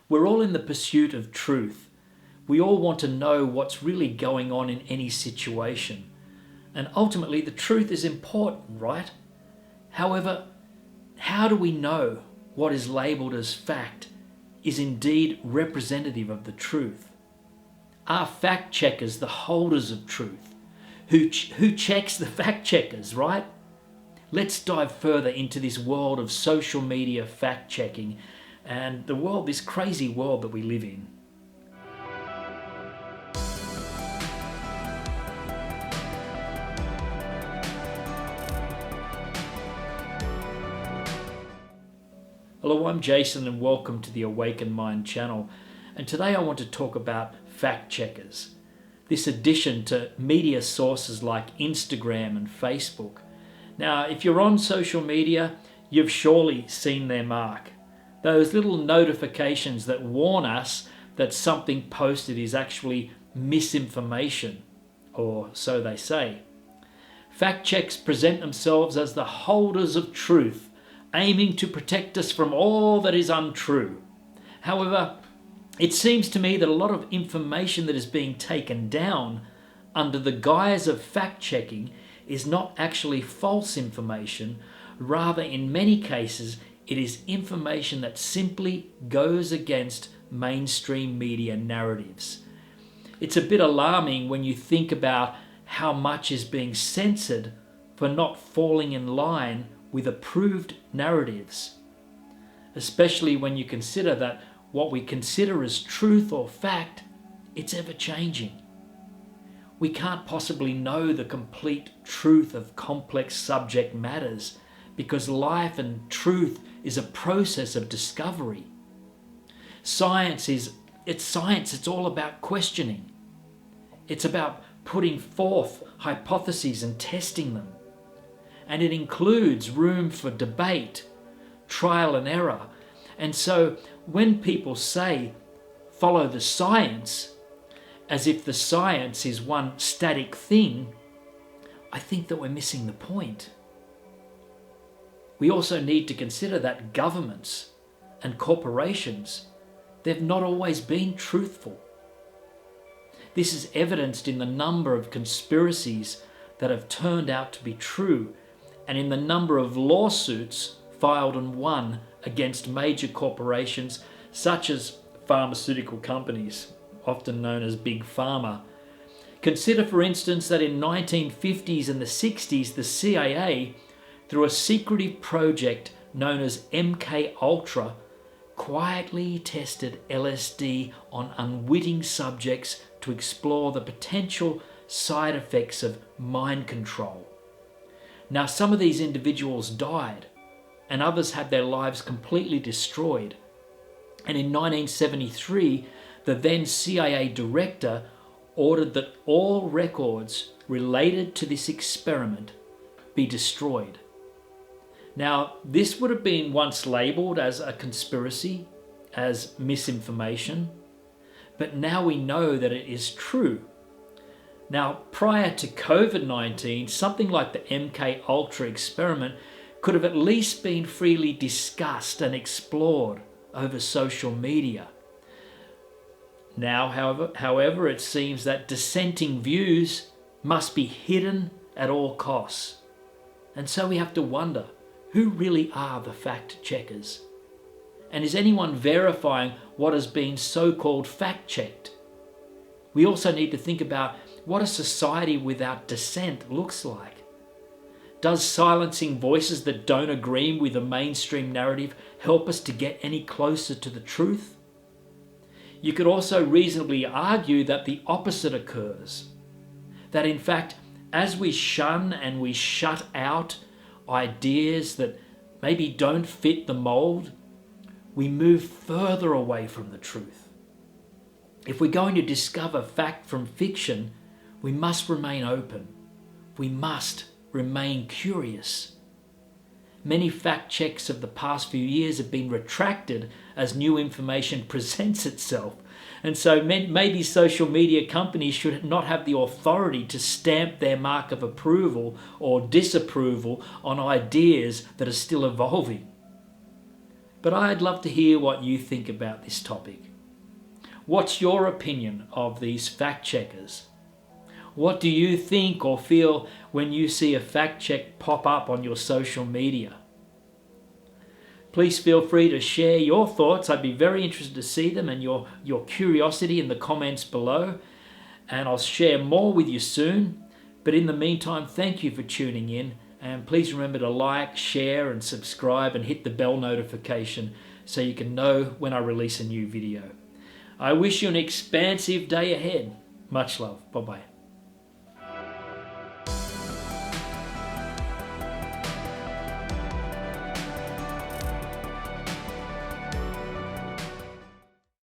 We're all in the pursuit of truth. We all want to know what's really going on in any situation. And ultimately, the truth is important, right? However, how do we know what is labelled as fact is indeed representative of the truth? Are fact checkers the holders of truth? Who checks the fact checkers, right? Let's dive further into this world of social media fact checking and this crazy world that we live in. Hello, I'm Jason and welcome to the Awakened Mind channel. And today I want to talk about fact checkers. This addition to media sources like Instagram and Facebook. Now, if you're on social media, you've surely seen their mark. Those little notifications that warn us that something posted is actually misinformation, or so they say. Fact checks present themselves as the holders of truth, aiming to protect us from all that is untrue. However, it seems to me that a lot of information that is being taken down under the guise of fact-checking is not actually false information. Rather, in many cases, it is information that simply goes against mainstream media narratives. It's a bit alarming when you think about how much is being censored for not falling in line with approved narratives, especially when you consider that what we consider as truth or fact, it's ever changing. We can't possibly know the complete truth of complex subject matters because life and truth is a process of discovery. Science, it's all about questioning. It's about putting forth hypotheses and testing them. And it includes room for debate, trial and error. And so when people say, follow the science, as if the science is one static thing, I think that we're missing the point. We also need to consider that governments and corporations, they've not always been truthful. This is evidenced in the number of conspiracies that have turned out to be true and in the number of lawsuits filed and won against major corporations such as pharmaceutical companies, often known as Big Pharma. Consider, for instance, that in 1950s and the 60s, the CIA, through a secretive project known as MK Ultra, quietly tested LSD on unwitting subjects to explore the potential side effects of mind control. Now, some of these individuals died, and others had their lives completely destroyed. And in 1973, the then CIA director ordered that all records related to this experiment be destroyed. Now, this would have been once labelled as a conspiracy, as misinformation, but now we know that it is true. Now, prior to COVID-19, something like the MK Ultra experiment could have at least been freely discussed and explored over social media. Now, however, it seems that dissenting views must be hidden at all costs. And so we have to wonder, who really are the fact checkers? And is anyone verifying what has been so-called fact-checked? We also need to think about what a society without dissent looks like. Does silencing voices that don't agree with the mainstream narrative help us to get any closer to the truth? You could also reasonably argue that the opposite occurs. That in fact, as we shun and we shut out ideas that maybe don't fit the mold, we move further away from the truth. If we're going to discover fact from fiction, we must remain open. We must remain curious. Many fact checks of the past few years have been retracted as new information presents itself. And so maybe social media companies should not have the authority to stamp their mark of approval or disapproval on ideas that are still evolving. but I'd love to hear what you think about this topic. What's your opinion of these fact checkers? What do you think or feel when you see a fact check pop up on your social media? Please feel free to share your thoughts. I'd be very interested to see them and your curiosity in the comments below. And I'll share more with you soon. But in the meantime, thank you for tuning in. And please remember to like, share and subscribe and hit the bell notification so you can know when I release a new video. I wish you an expansive day ahead. Much love. Bye-bye.